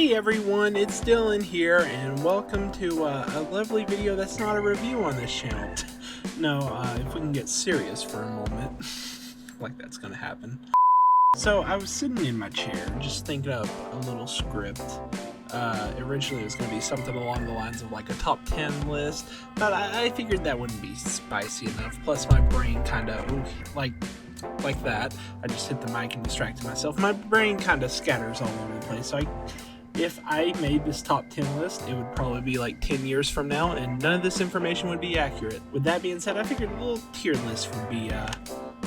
Hey everyone, it's Dylan here, and welcome to a lovely video that's not a review on this channel. No, if we can get serious for a moment, like that's gonna happen. So I was sitting in my chair, just thinking up a little script. Originally it was gonna be something along the lines of like a top 10 list, but I figured that wouldn't be spicy enough. Plus my brain kinda, like that. I just hit the mic and distracted myself. My brain kind of scatters all over the place. So if I made this top 10 list, it would probably be like 10 years from now, and none of this information would be accurate. With that being said, I figured a little tier list would be a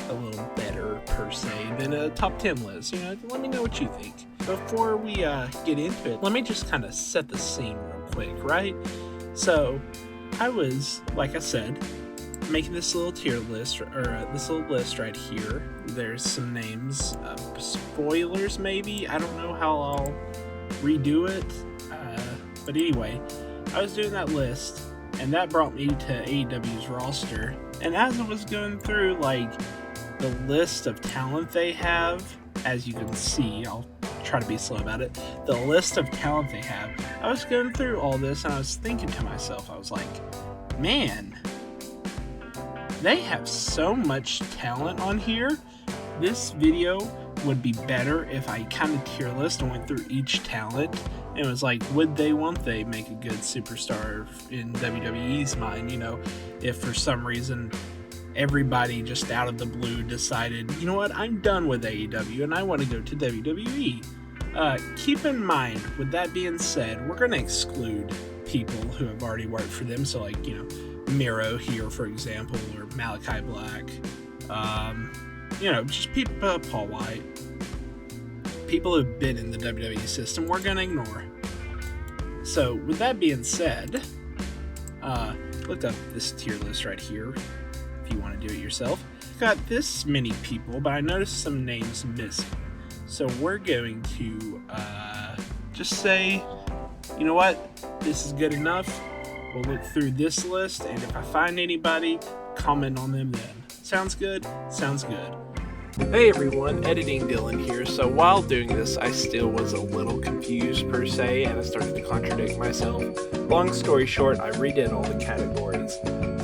little better, per se, than a top 10 list. You know, let me know what you think. Before we get into it, let me just kind of set the scene real quick, right? So, I was, like I said, making this little tier list, or this little list right here. There's some names, spoilers maybe, I don't know how I'll redo it, but anyway, I was doing that list, and that brought me to AEW's roster, and as I was going through, like, the list of talent they have, as you can see, I'll try to be slow about it, the list of talent they have, I was going through all this, and I was thinking to myself, I was like, man, they have so much talent on here. This video would be better if I kind of tier list and went through each talent and was like, won't they make a good superstar in WWE's mind? You know, if for some reason everybody just out of the blue decided, you know what, I'm done with AEW and I want to go to WWE. Keep in mind, with that being said, we're going to exclude people who have already worked for them. So like, you know, Miro here, for example, or Malachi Black, you know, just people, Paul White, people who've been in the WWE system, we're gonna ignore. So, with that being said, look up this tier list right here, if you want to do it yourself. Got this many people, but I noticed some names missing. So, we're going to, just say, you know what, this is good enough. We'll look through this list, and if I find anybody, comment on them then. Sounds good? Sounds good. Hey everyone, Editing Dylan here. So while doing this, I still was a little confused per se, and I started to contradict myself. Long story short, I redid all the categories.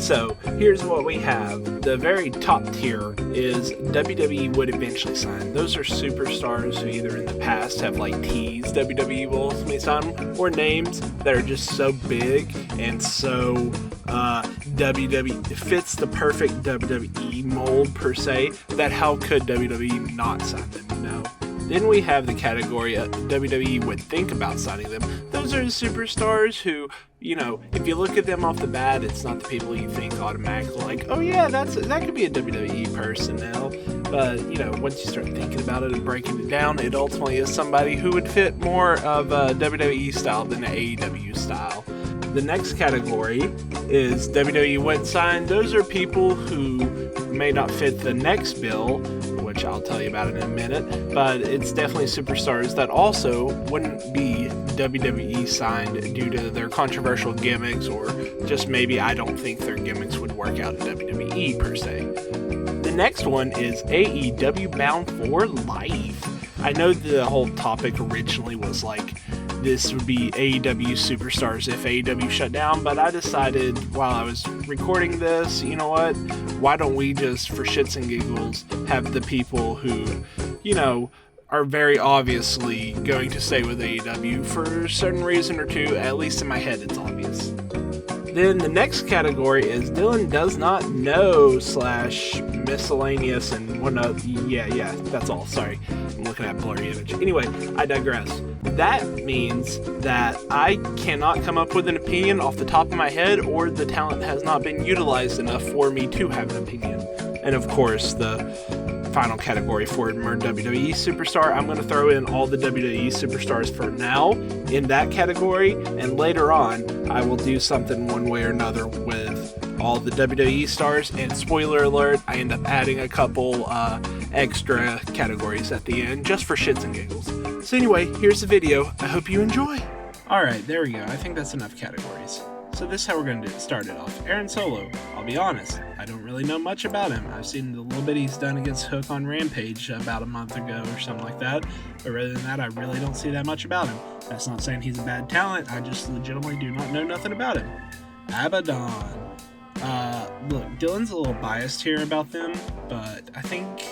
So here's what we have. The very top tier is WWE would eventually sign. Those are superstars who either in the past have like teased WWE will ultimately sign them, or names that are just so big and so WWE fits the perfect WWE mold per se, that how could WWE not sign them, you know? Then we have the category WWE would think about signing them. Those are the superstars who, you know, if you look at them off the bat, it's not the people you think automatically like, oh yeah, that could be a WWE person now. But, you know, once you start thinking about it and breaking it down, it ultimately is somebody who would fit more of a WWE style than an AEW style. The next category is WWE wouldn't sign. Those are people who may not fit the next bill, which I'll tell you about in a minute, but it's definitely superstars that also wouldn't be WWE signed due to their controversial gimmicks, or just maybe I don't think their gimmicks would work out in WWE per se. The next one is AEW Bound for Life. I know the whole topic originally was like, this would be AEW superstars if AEW shut down, but I decided while I was recording this, you know what, why don't we just, for shits and giggles, have the people who, you know, are very obviously going to stay with AEW for a certain reason or two, at least in my head it's obvious. Then the next category is Dylan does not know / miscellaneous and whatnot. Yeah, that's all. Sorry, I'm looking at a blurry image. Anyway, I digress. That means that I cannot come up with an opinion off the top of my head, or the talent has not been utilized enough for me to have an opinion. And of course, the final category for more WWE superstar, I'm going to throw in all the WWE superstars for now in that category, and later on I will do something one way or another with all the WWE stars, and spoiler alert, I end up adding a couple extra categories at the end just for shits and giggles. So anyway, here's the video. I hope you enjoy. Alright, there we go. I think that's enough categories. So this is how we're going to start it off. Aaron Solo, I'll be honest, I don't really know much about him. I've seen the little bit he's done against Hook on Rampage about a month ago or something like that. But rather than that, I really don't see that much about him. That's not saying he's a bad talent. I just legitimately do not know nothing about him. Abaddon. Look, Dylan's a little biased here about them, but I think...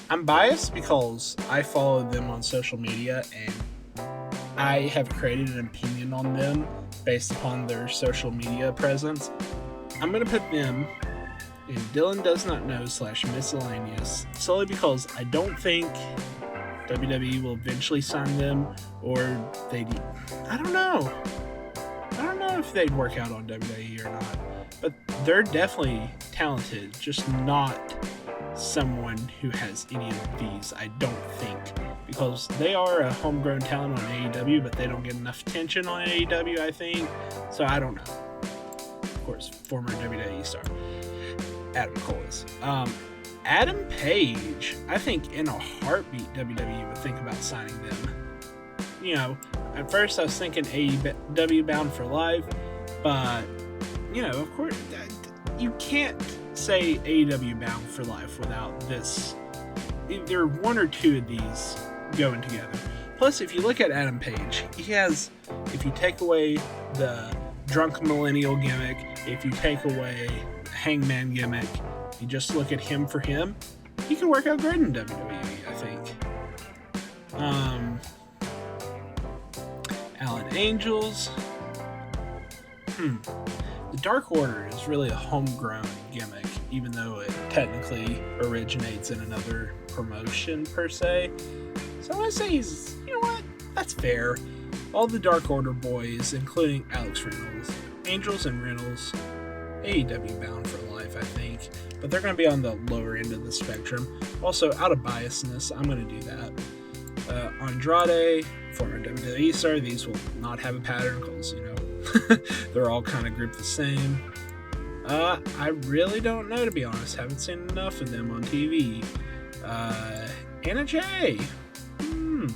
I'm biased because I follow them on social media and I have created an opinion on them based upon their social media presence. I'm going to put them in Dylan Does Not Know / miscellaneous solely because I don't think WWE will eventually sign them, or I don't know if they'd work out on WWE or not, but they're definitely talented, just not someone who has any of these, I don't think, because they are a homegrown talent on AEW, but they don't get enough attention on AEW, I think, so I don't know. Of course, former WWE star Adam Cole is. Adam Page, I think in a heartbeat WWE would think about signing them. You know, at first I was thinking AEW Bound for Life, but, you know, of course, you can't say AEW Bound for Life without this. There are one or two of these going together. Plus, if you look at Adam Page, he has, if you take away the drunk millennial gimmick, if you take away the hangman gimmick, you just look at him for him, he can work out great in WWE, I think. Alan Angels. The Dark Order is really a homegrown gimmick, even though it technically originates in another promotion, per se. So I'm going to say he's, you know what, that's fair. All the Dark Order boys, including Alex Reynolds, Angels and Reynolds, AEW Bound for Life, I think. But they're going to be on the lower end of the spectrum. Also, out of biasness, I'm going to do that. Andrade, former WWE star, these will not have a pattern because, you know, they're all kind of grouped the same. I really don't know, to be honest. Haven't seen enough of them on TV. Anna Jay. You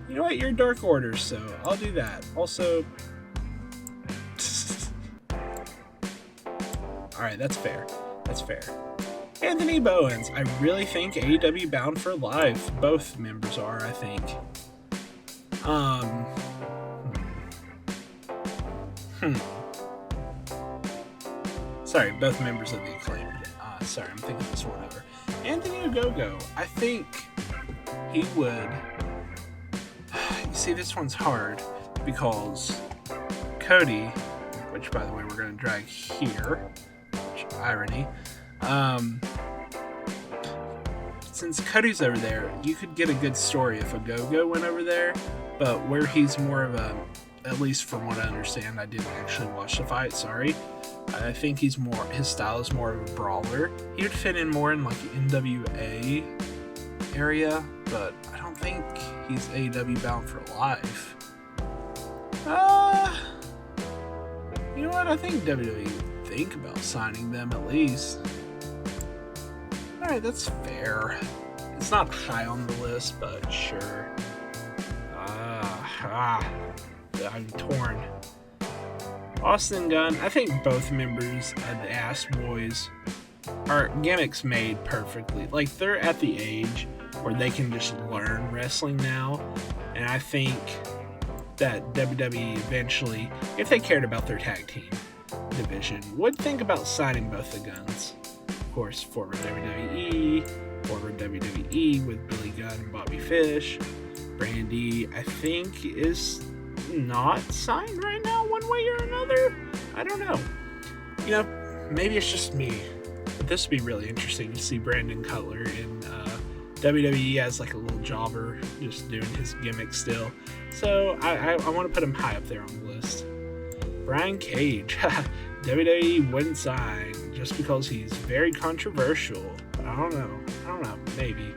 know what? You're Dark Order, so I'll do that. Also... Alright, that's fair. That's fair. Anthony Bowens. I really think AEW Bound for Life. Both members are, I think. Sorry, both members of the Acclaimed. Sorry, I'm thinking this one over. Anthony Ogogo. I think he would... You see, this one's hard because Cody, which, by the way, we're going to drag here, which irony, since Cody's over there, you could get a good story if Ogogo went over there, but where he's more of a, at least from what I understand, I didn't actually watch the fight, sorry, I think his style is more of a brawler. He would fit in more in like NWA area, but I don't think he's AEW Bound for Life. You know what? I think WWE would think about signing them at least. Alright, that's fair. It's not high on the list, but sure. I'm torn. Austin Gunn, I think both members of the Ass Boys are gimmicks made perfectly. Like, they're at the age where they can just learn wrestling now, and I think that WWE eventually, if they cared about their tag team division, would think about signing both the Guns. Of course, former WWE with Billy Gunn and Bobby Fish. Brandy, I think, is not signed right now one way or another. I don't know. You know, maybe it's just me, but this would be really interesting to see Brandon Cutler in WWE as like a little jobber, just doing his gimmick still. So I want to put him high up there on the list. Brian Cage. WWE wouldn't sign just because he's very controversial. But I don't know. Maybe.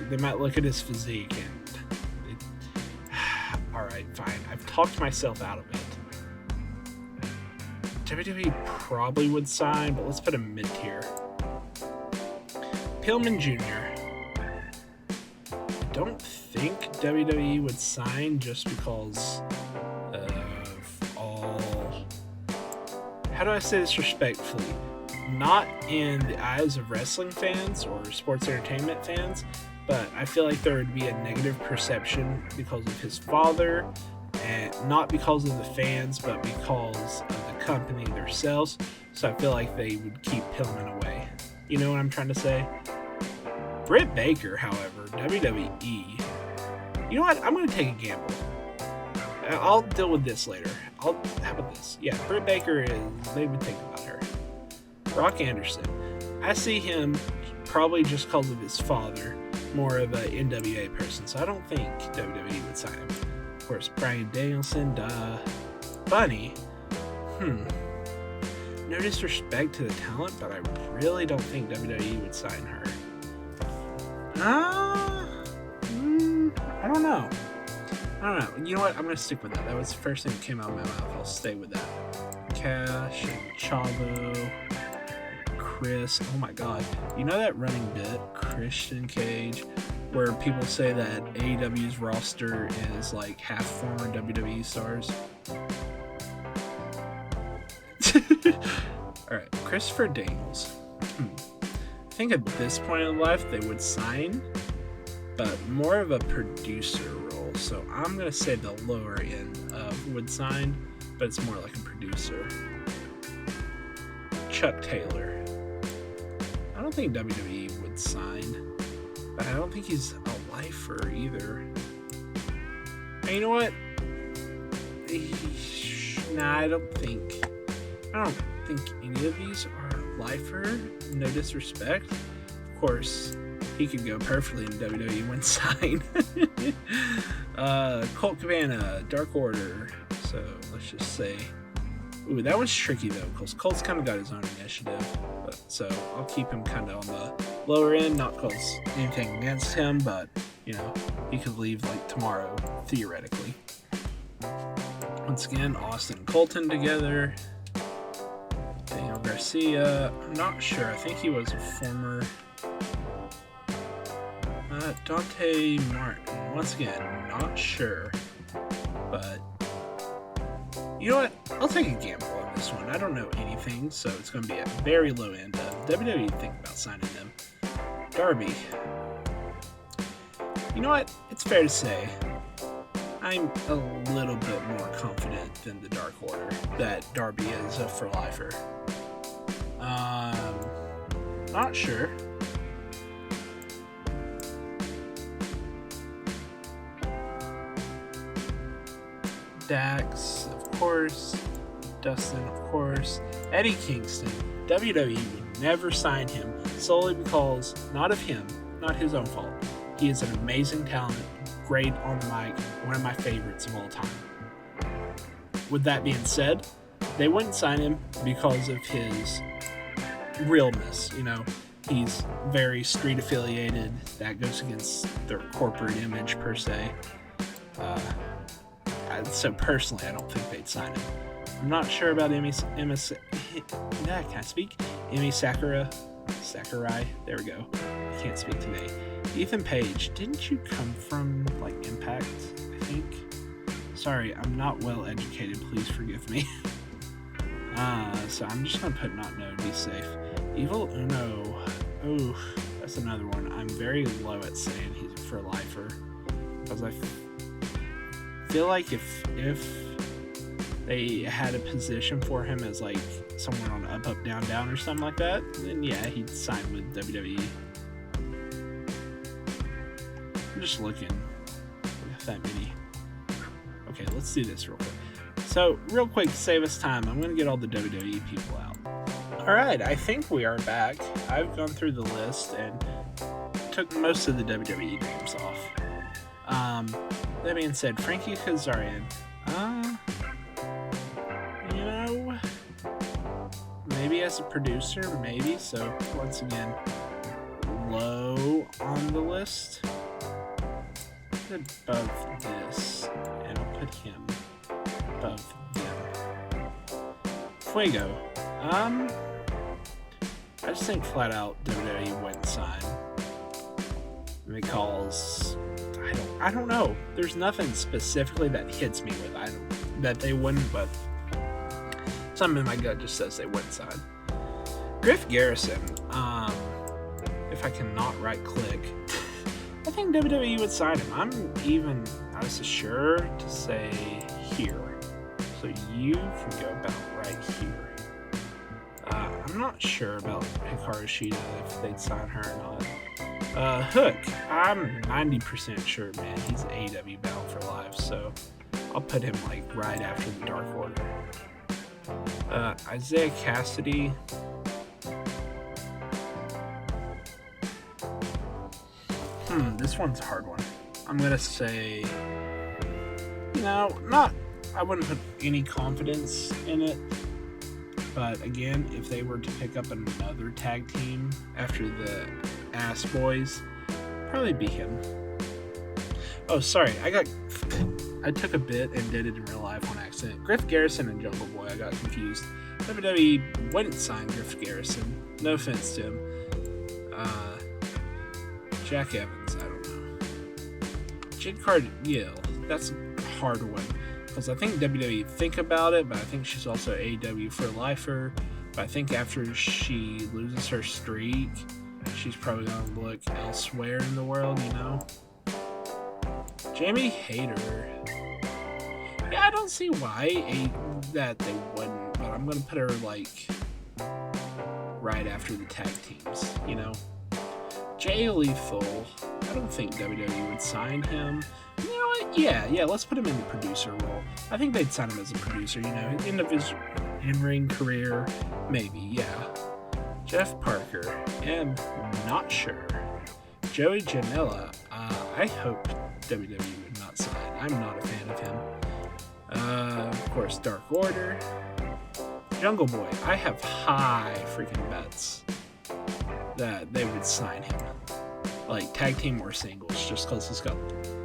They might look at his physique and... Alright, fine. I've talked myself out of it. WWE probably would sign, but let's put him mid-tier. Pillman Jr. I don't think WWE would sign just because of all... How do I say this respectfully? Not in the eyes of wrestling fans or sports entertainment fans, but I feel like there would be a negative perception because of his father, and not because of the fans, but because of the company themselves. So I feel like they would keep Pillman away. You know what I'm trying to say? Britt Baker, however, WWE. You know what? I'm going to take a gamble. I'll deal with this later. How about this? Yeah, Britt Baker is. They would think about her. Brock Anderson. I see him probably just because of his father, more of a NWA person. So I don't think WWE would sign him. Of course, Bryan Danielson. Bunny. No disrespect to the talent, but I really don't think WWE would sign her. I don't know. You know what? I'm going to stick with that. That was the first thing that came out of my mouth. I'll stay with that. Cash, Chavo, Chris. Oh my god. You know that running bit, Christian Cage, where people say that AEW's roster is like half former WWE stars? Alright, Christopher Daniels. I think at this point in life they would sign, but more of a producer role. So I'm going to say the lower end of would sign, but it's more like a producer. Chuck Taylor. I don't think WWE would sign, but I don't think he's a lifer either. And you know what? Nah, I don't think any of these are lifer. No disrespect. Of course, he could go perfectly in WWE when signed. Colt Cabana, Dark Order. So let's just say, ooh, that was tricky though, because Colt's kind of got his own initiative. So I'll keep him kind of on the lower end, not because anything against him, but you know, he could leave like tomorrow, theoretically. Once again, Austin and Colton together. Daniel Garcia, I'm not sure. I think he was a former. Dante Martin, once again, not sure. But you know what? I'll take a gamble on this one. I don't know anything, so it's going to be a very low end. WWE think about signing them. Darby. You know what? It's fair to say I'm a little bit more confident than the Dark Order that Darby is a for lifer. Not sure. Dax, of course. Dustin, of course. Eddie Kingston. WWE would never sign him solely because, not of him, not his own fault. He is an amazing talent, great on the mic, one of my favorites of all time. With that being said, they wouldn't sign him because of his realness. You know, he's very street affiliated. That goes against their corporate image per se. So personally, I don't think they'd sign him. I'm not sure about Emi Sakurai. There we go. I can't speak today. Ethan Page, didn't you come from like Impact? I think. Sorry, I'm not well educated. Please forgive me. So I'm just gonna put not known to be safe. Evil Uno. Oh, that's another one. I'm very low at saying he's a for lifer because I feel like if they had a position for him as like someone on up, up, down, down or something like that, then yeah, he'd sign with WWE. I'm just looking. Look at that many. Okay, let's do this real quick. So, real quick to save us time, I'm going to get all the WWE people out. Alright, I think we are back. I've gone through the list and took most of the WWE names off. That being said, Frankie Kazarian. You know, maybe as a producer, maybe. So, once again, low on the list. Above this, and I'll put him above them. Fuego. I just think flat out WWE wouldn't sign because I don't know. There's nothing specifically that hits me with that they wouldn't, but something in my gut just says they wouldn't sign. Griff Garrison. If I cannot right click. I think WWE would sign him. I was sure to say here. So you can go about right here. I'm not sure about Hikaru Shida if they'd sign her or not. Hook, I'm 90% sure, man. He's AEW bound for life, so I'll put him like right after the Dark Order. Isaiah Cassidy. This one's a hard one. I'm gonna say, I wouldn't put any confidence in it. But again, if they were to pick up another tag team after the Ass Boys, probably be him. Oh, sorry, I took a bit and did it in real life on accident. Griff Garrison and Jungle Boy, I got confused. WWE wouldn't sign Griff Garrison. No offense to him. Jack Evans, I don't know. Jade Cargill, that's a hard one. Because I think WWE think about it, but I think she's also AEW for lifer. But I think after she loses her streak, she's probably going to look elsewhere in the world, Jamie Hayter. Yeah, I don't see why that they wouldn't, but I'm going to put her, right after the tag teams, Jay Lethal, I don't think WWE would sign him. You know what? Yeah, let's put him in the producer role. I think they'd sign him as a producer, end of his in-ring career, maybe, yeah. Jeff Parker, am not sure. Joey Janela, I hope WWE would not sign. I'm not a fan of him. Of course, Dark Order. Jungle Boy, I have high freaking bets that they would sign him. Like, tag team or singles, just because he's got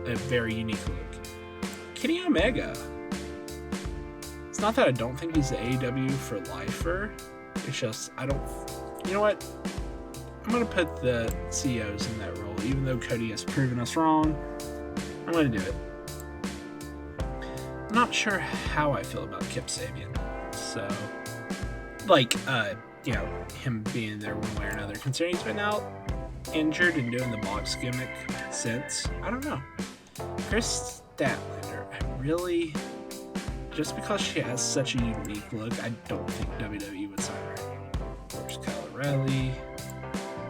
a very unique look. Kenny Omega. It's not that I don't think he's the AEW for lifer. It's just, you know what? I'm going to put the CEOs in that role, even though Cody has proven us wrong. I'm going to do it. I'm not sure how I feel about Kip Sabian. So, him being there one way or another. Considering he's been out injured and doing the box gimmick since. I don't know. Chris Statlander, just because she has such a unique look, I don't think WWE would sign her. Of course, Kyle O'Reilly.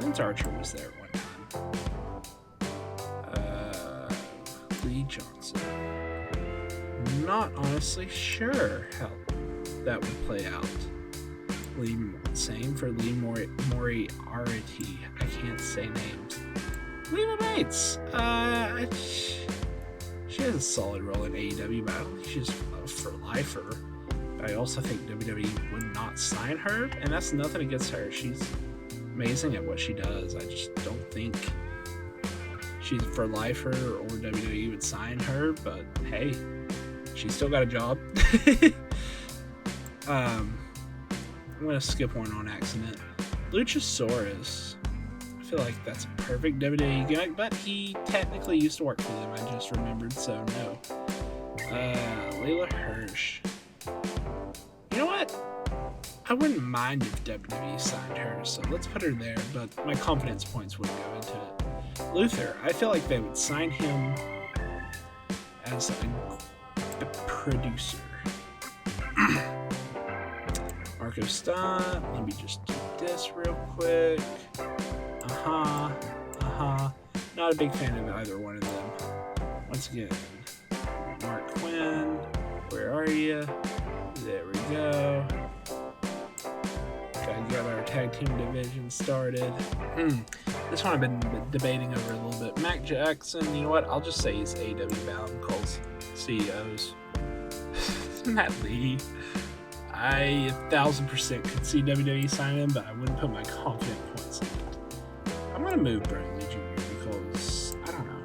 Lance Archer was there one time. Lee Johnson. Not honestly sure how that would play out. Same for Lee Moriarty. I can't say names. Leva Bates. She has a solid role in AEW, but I don't think she's for lifer. But I also think WWE would not sign her, and that's nothing against her. She's amazing at what she does. I just don't think she's for lifer or WWE would sign her, but hey, she's still got a job. I'm going to skip one on accident. Luchasaurus. I feel like that's a perfect WWE gimmick, but he technically used to work for them. I just remembered, so no. Layla Hirsch. You know what? I wouldn't mind if WWE signed her, so let's put her there, but my confidence points wouldn't go into it. Luther. I feel like they would sign him as a producer. Marco Stunt, let me just do this real quick. Not a big fan of either one of them. Once again, Mark Quinn, where are you? There we go. Gotta get our tag team division started. This one I've been debating over a little bit. Mac Jackson, you know what? I'll just say he's AEW bound, calls CEOs. Matt Lee. I 1000% could see WWE sign him, but I wouldn't put my confident points in it. I'm going to move Bradley Jr. because, I don't know.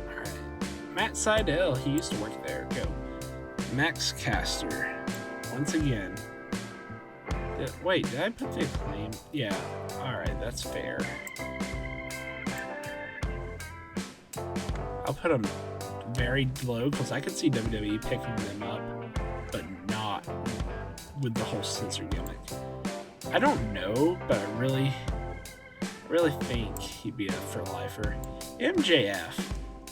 Alright. Matt Seidel, he used to work there. Go. Max Caster. Once again. Wait, did I put the Acclaim? Yeah. Alright, that's fair. I'll put them very low because I could see WWE picking them up, but not with the whole scissor gimmick. I don't know, but I I really think he'd be a for lifer. MJF.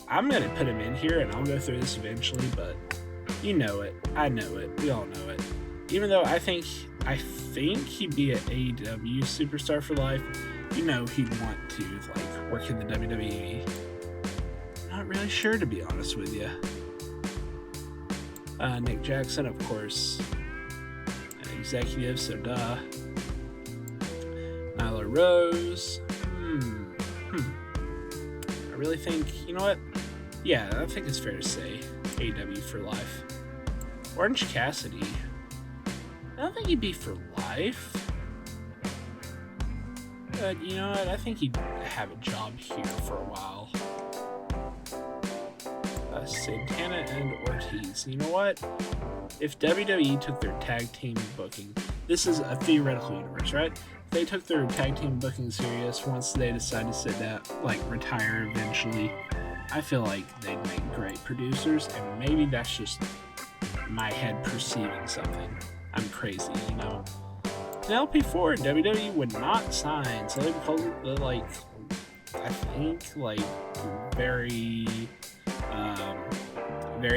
I'm going to put him in here, and I'll go through this eventually, but you know it. I know it. We all know it. Even though I think he'd be an AEW superstar for life, you know he'd want to like work in the WWE. Not really sure, to be honest with you. Nick Jackson, of course, an executive, so duh. Nyla Rose. I really think, you know what? Yeah, I think it's fair to say AEW for life. Orange Cassidy. I don't think he'd be for life. But you know what? I think he'd have a job here for a while. Santana and Ortiz. You know what? If WWE took their tag team booking, this is a theoretical universe, right? If they took their tag team booking serious once they decide to sit down, like retire eventually, I feel like they'd make great producers, and maybe that's just my head perceiving something. I'm crazy, you know. Penelope Ford, WWE would not sign, so they would call it the, like, I think, like, very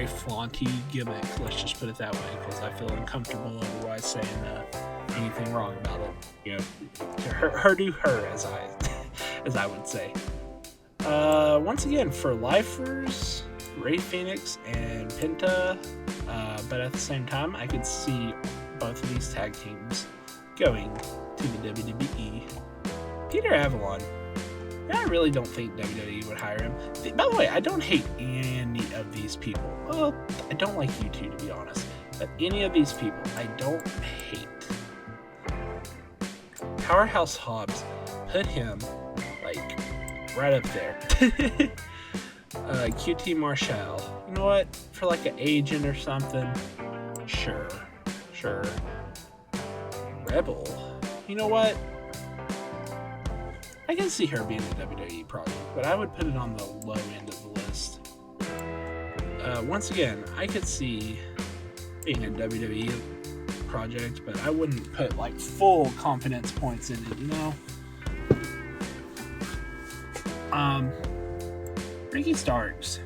flaunty gimmick, let's just put it that way, because I feel uncomfortable otherwise saying anything wrong about it. You know, to her do her, as I would say. Once again, for lifers, Rey Fenix and Penta, but at the same time, I could see both of these tag teams going to the WWE. Peter Avalon. I really don't think WWE would hire him. By the way, I don't hate any of these people. Well, I don't like you two, to be honest. But any of these people, I don't hate. Powerhouse Hobbs, put him, like, right up there. QT Marshall. You know what? For, like, an agent or something, sure. Rebel. You know what? I can see her being a WWE project, but I would put it on the low end of the list. Once again, I could see being a WWE project, but I wouldn't put like full confidence points in it, you know? Ricky Starks.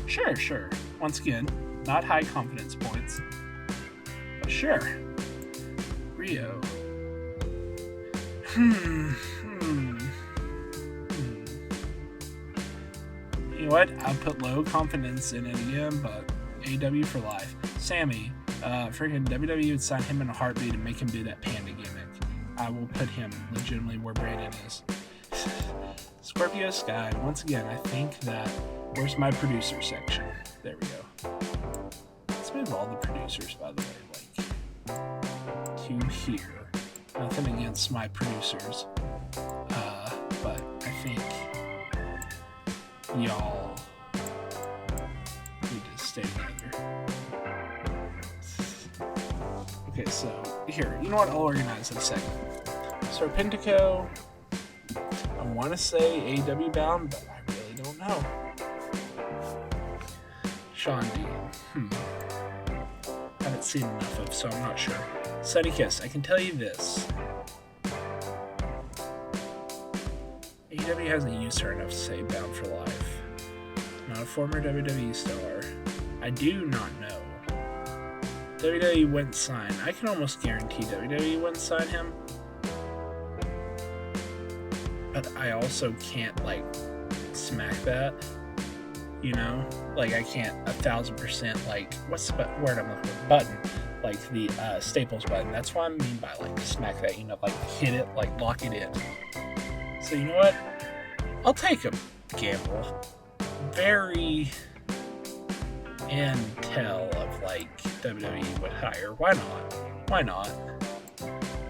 Sure. Once again, not high confidence points, but sure. Rio. You know what? I'll put low confidence in it again, but AEW for life. Sammy, freaking WWE would sign him in a heartbeat and make him do that panda gimmick. I will put him legitimately where Brandon is. Scorpio Sky, once again, I think that, where's my producer section? There we go. Let's move all the producers, by the way, like, to here. Nothing against my producers, but I think y'all need to stay together. Okay, so here, you know what? I'll organize in a second. So Pentaco, I want to say AEW bound, but I really don't know. Sean Dean, haven't seen enough of, so I'm not sure. Sunny Kiss, I can tell you this. AEW hasn't used her enough to say bound for life. Not a former WWE star. I do not know. WWE wouldn't sign. I can almost guarantee WWE wouldn't sign him. But I also can't, like, smack that. You know? Like, I can't 1,000%, like, what's the word I'm looking for? Button. Like the Staples button. That's what I mean by like smack that, you know, like hit it, like lock it in. So you know what? I'll take a gamble. Very intel of like WWE would hire. Why not?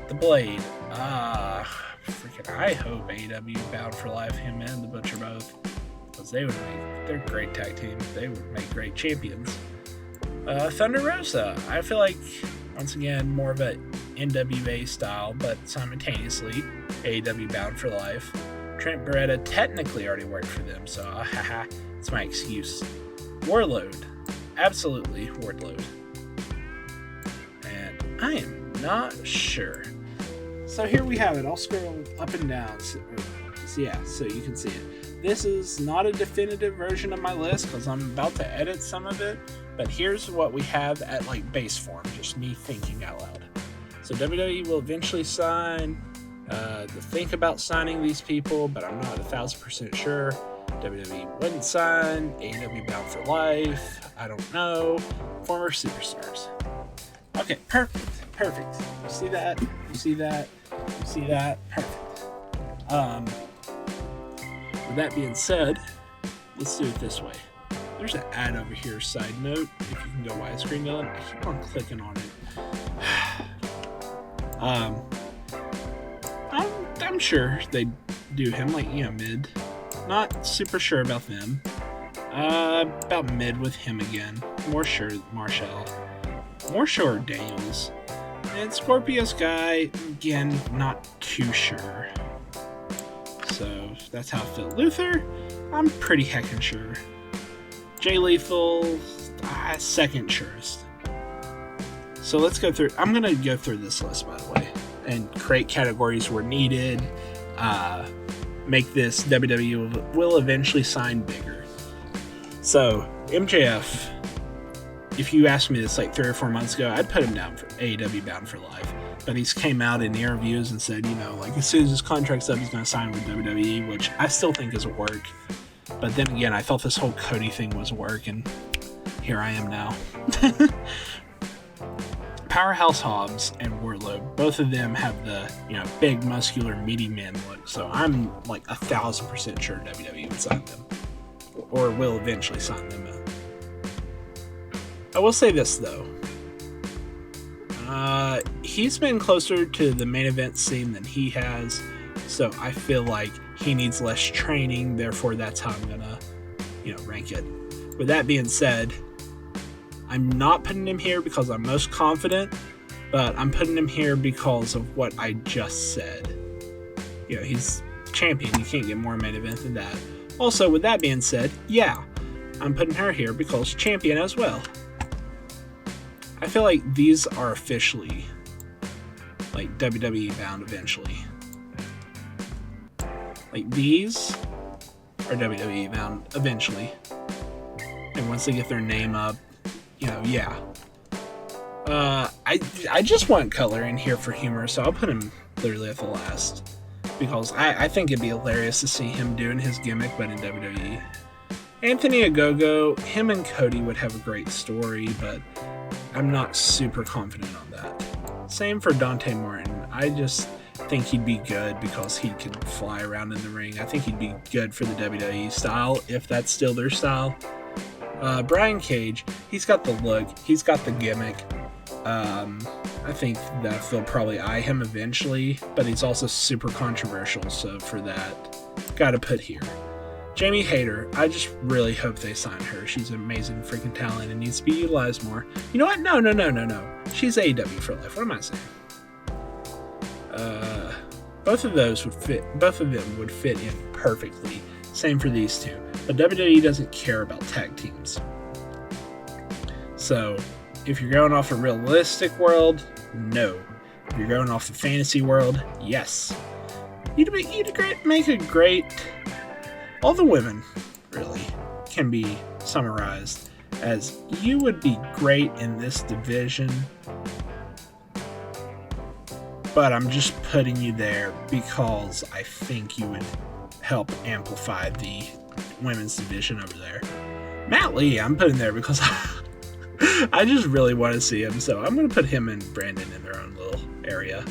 The Blade. Freaking I hope AEW bound for life, him and the Butcher both. Because they're great tag team. They would make great champions. Thunder Rosa. I feel like, once again, more of a NWA style, but simultaneously AEW bound for life. Trent Beretta technically already worked for them, so haha, it's my excuse. Warlord. Absolutely Warlord. And I am not sure. So here we have it. I'll scroll up and down. So you can see it. This is not a definitive version of my list because I'm about to edit some of it. But here's what we have at like base form, just me thinking out loud. So WWE will eventually sign. To think about signing these people, but I'm not 1,000% sure. WWE wouldn't sign. AEW bound for life. I don't know. Former superstars. Okay, perfect. You see that? You see that? Perfect. With that being said, let's do it this way. There's an ad over here, side note. If you can go widescreen, Dylan. I keep on clicking on it. I'm sure they do him, like, mid. Not super sure about them. About mid with him again. More sure Marshall. More sure Daniels. And Scorpio's guy, again, not too sure. So that's how I feel. Luther, I'm pretty heckin' sure. Jay Lethal, second surest. So let's go through. I'm going to go through this list, by the way, and create categories where needed. Make this WWE will eventually sign bigger. So MJF, if you asked me this like 3 or 4 months ago, I'd put him down for AEW bound for life. But he's came out in interviews and said, like as soon as his contract's up, he's going to sign with WWE, which I still think is work. But then again, I thought this whole Cody thing was work, and here I am now. Powerhouse Hobbs and Wardlow, both of them have the big, muscular, meaty man look. So I'm like 1,000% sure WWE would sign them, or will eventually sign them. I will say this though, he's been closer to the main event scene than he has, so I feel like he needs less training. Therefore, that's how I'm gonna, rank it. With that being said, I'm not putting him here because I'm most confident, but I'm putting him here because of what I just said. He's champion. You can't get more main event than that. Also, with that being said, I'm putting her here because champion as well. I feel like these are officially like WWE bound eventually. Like these are WWE bound eventually. And once they get their name up, I just want Cutler in here for humor, so I'll put him literally at the last. Because I think it'd be hilarious to see him doing his gimmick, but in WWE. Anthony Ogogo, him and Cody would have a great story, but I'm not super confident on that. Same for Dante Martin. I just think he'd be good because he can fly around in the ring. I think he'd be good for the WWE style, if that's still their style. Brian Cage, he's got the look, he's got the gimmick. I think that they'll probably eye him eventually, but he's also super controversial, so for that, gotta put here. Jamie Hayter, I just really hope they sign her. She's an amazing freaking talent and needs to be utilized more. You know what? No. She's AEW for life. What am I saying? Both of them would fit in perfectly. Same for these two. But WWE doesn't care about tag teams. So, if you're going off a realistic world, no. If you're going off the fantasy world, yes. You'd make a great... All the women, really, can be summarized as you would be great in this division, but I'm just putting you there because I think you would help amplify the women's division over there. Matt Lee, I'm putting there because I just really want to see him, so I'm going to put him and Brandon in their own little area.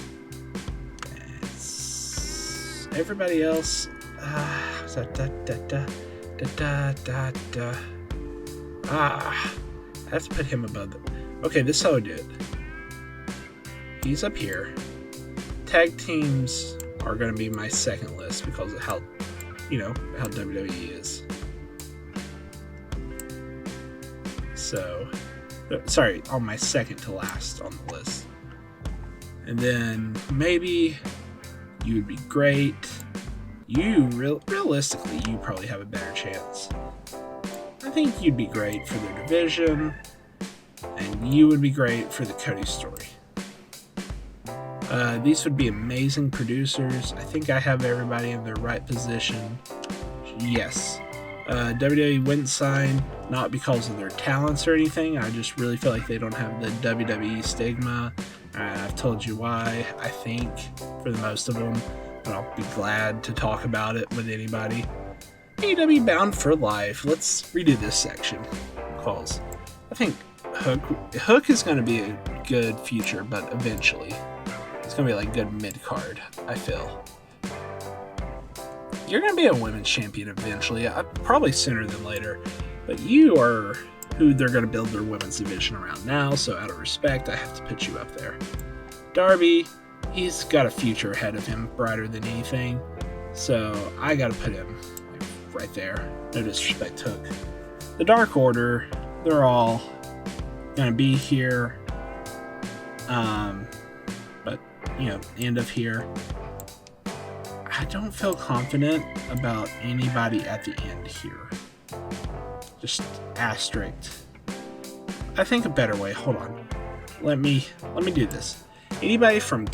Everybody else... I have to put him above them. Okay, this is how I do it. He's up here. Tag teams are going to be my second list because of how, how WWE is. So, sorry, on my second to last on the list. And then maybe you would be great. Realistically, you probably have a better chance. I think you'd be great for their division, and you would be great for the Cody story. These would be amazing producers. I think I have everybody in their right position. Yes. WWE wouldn't sign, not because of their talents or anything. I just really feel like they don't have the WWE stigma. I've told you why, I think, for the most of them. But I'll be glad to talk about it with anybody. AEW Bound for Life. Let's redo this section. Because I think Hook is going to be a good future, but eventually. It's going to be like good mid-card, I feel. You're going to be a women's champion eventually, probably sooner than later. But you are who they're going to build their women's division around now, so out of respect, I have to put you up there. Darby, he's got a future ahead of him, brighter than anything. So I got to put him right there. No disrespect to Hook. The Dark Order, they're all going to be here. But, end of here. I don't feel confident about anybody at the end here. Just asterisk. I think a better way. Hold on. Let me do this. Anybody from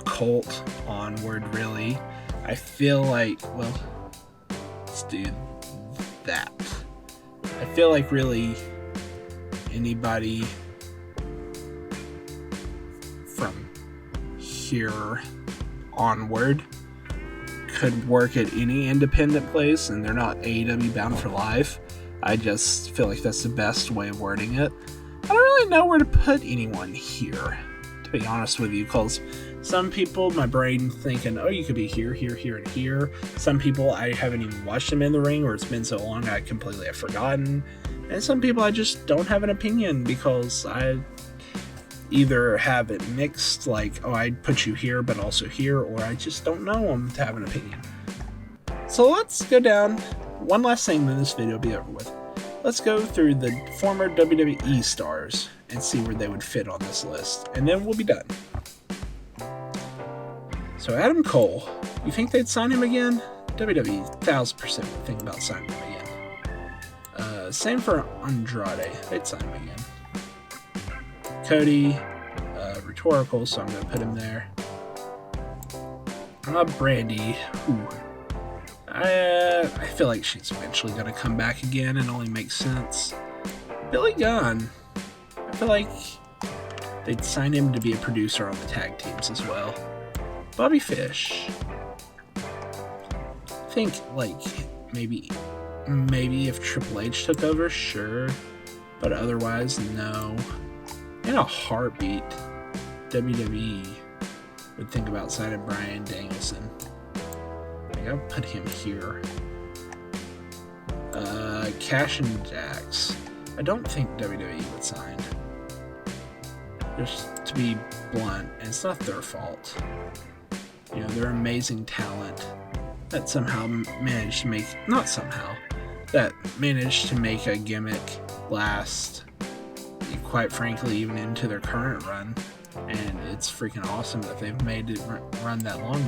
Colt onward, really. I feel like, well, let's do that. I feel like really anybody from here onward could work at any independent place, and they're not AEW Bound for Life. I just feel like that's the best way of wording it. I don't really know where to put anyone here, to be honest with you, because some people, my brain thinking, oh, you could be here, here, here, and here. Some people, I haven't even watched them in the ring, or it's been so long I completely have forgotten. And some people, I just don't have an opinion, because I either have it mixed, like, oh, I'd put you here, but also here, or I just don't know them to have an opinion. So let's go down. One last thing, then this video will be over with. Let's go through the former WWE stars and see where they would fit on this list, and then we'll be done. So Adam Cole, you think they'd sign him again? WWE 1000% would think about signing him again. Same for Andrade, they'd sign him again. Cody, rhetorical, so I'm going to put him there. Brandy, I feel like she's eventually going to come back again and only makes sense. Billy Gunn, I feel like they'd sign him to be a producer on the tag teams as well. Bobby Fish, I think like maybe if Triple H took over, sure, but otherwise, no. In a heartbeat, WWE would think about signing Bryan Danielson. I'll put him here. Cash and Jax. I don't think WWE would sign. Just to be blunt, and it's not their fault. They're amazing talent that somehow managed to make, that managed to make a gimmick last, quite frankly, even into their current run. And it's freaking awesome that they've made it run that long,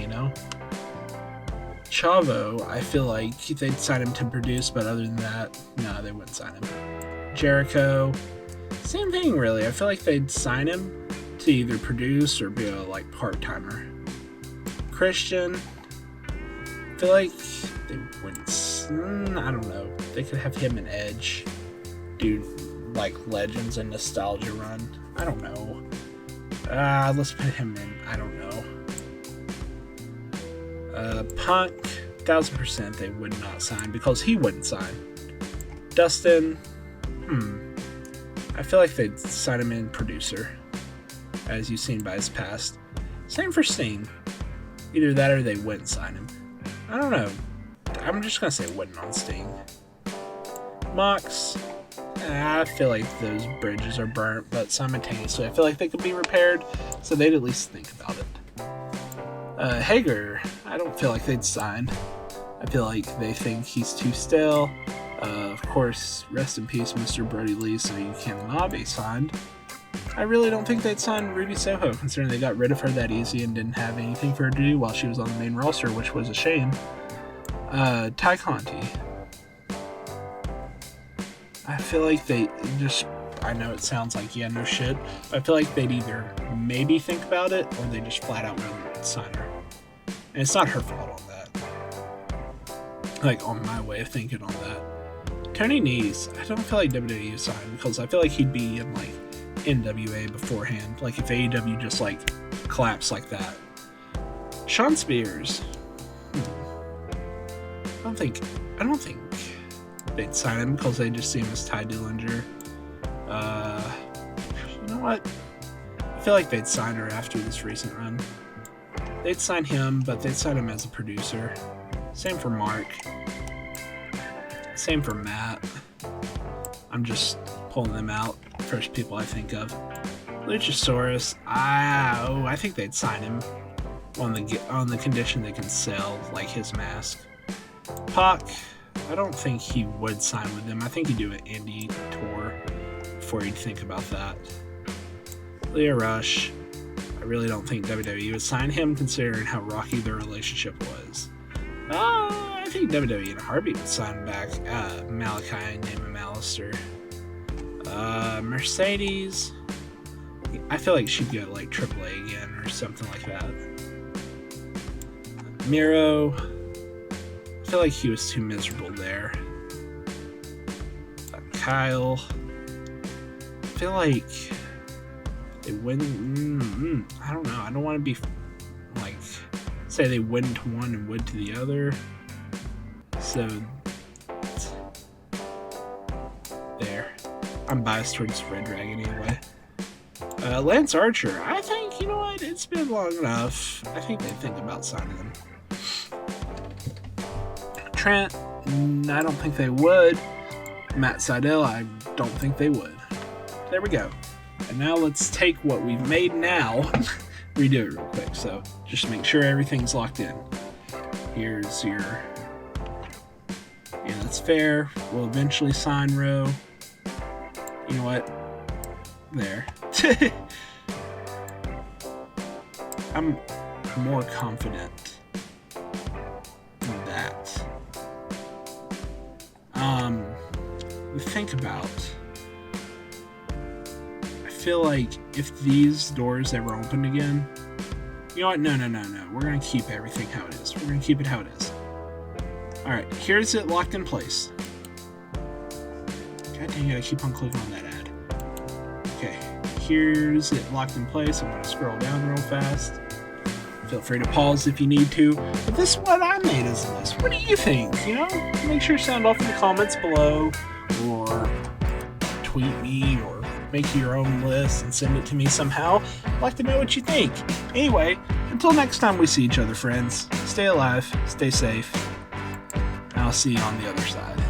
Chavo, I feel like they'd sign him to produce, but other than that, no, they wouldn't sign him. Jericho, same thing, really. I feel like they'd sign him to either produce or be a part-timer. Christian, I feel like they wouldn't, I don't know. They could have him and Edge do Legends and Nostalgia run. I don't know. Let's put him in. I don't know. Punk, 1000% they would not sign because he wouldn't sign. Dustin, I feel like they'd sign him in producer, as you've seen by his past. Same for Sting. Either that or they wouldn't sign him. I don't know. I'm just gonna say wouldn't on Sting. Mox, I feel like those bridges are burnt, but simultaneously I feel like they could be repaired, so they'd at least think about it. Hager, I don't feel like they'd sign. I feel like they think he's too stale. Of course, rest in peace, Mr. Brody Lee, so you cannot be signed. I really don't think they'd sign Ruby Soho, considering they got rid of her that easy and didn't have anything for her to do while she was on the main roster, which was a shame. Ty Conti. I feel like they just I know it sounds like, yeah, no shit. But I feel like they'd either maybe think about it, or they just flat out wouldn't sign her. And it's not her fault on that. Like, on my way of thinking on that. Tony Nese, I don't feel like WWE would sign him, because I feel like he'd be in, like, NWA beforehand. Like, if AEW just, like, collapsed like that. Sean Spears. I don't think they'd sign him, because they just see him as Ty Dillinger. You know what? I feel like they'd sign her after this recent run. They'd sign him, but they'd sign him as a producer. Same for Mark. Same for Matt. I'm just pulling them out. First people I think of. Luchasaurus. I think they'd sign him on the condition they can sell, like, his mask. Pac, I don't think he would sign with them. I think he'd do an indie tour before he'd think about that. Leo Rush, I really don't think WWE would sign him, considering how rocky their relationship was. I think WWE in a heartbeat would sign back Malachi and name him Alistair. Mercedes, I feel like she'd go like AAA again or something like that. Miro, I feel like he was too miserable there. Kyle, I feel like they win. I don't know. I don't want to be like say they win to one and would to the other. So there. I'm biased towards Red Dragon anyway. Lance Archer, I think, you know what, it's been long enough. I think they think about signing him. Trent, I don't think they would. Matt Sydal, I don't think they would. There we go. And now let's take what we've made now, redo it real quick. So just make sure everything's locked in. Here's your, yeah, that's fair. We'll eventually sign Rowe. You know what? There. I'm more confident in that. Think about, I feel like if these doors ever opened again, you know what? No. We're going to keep everything how it is. We're going to keep it how it is. Alright, here's it locked in place. God dang it, I keep on clicking on that ad. Okay, here's it locked in place. I'm going to scroll down real fast. Feel free to pause if you need to. But this is what I made as a list. What do you think? You know, make sure to sound off in the comments below, or tweet me, or make your own list and send it to me somehow. I'd like to know what you think. Anyway, until next time we see each other, friends, stay alive, stay safe, and I'll see you on the other side.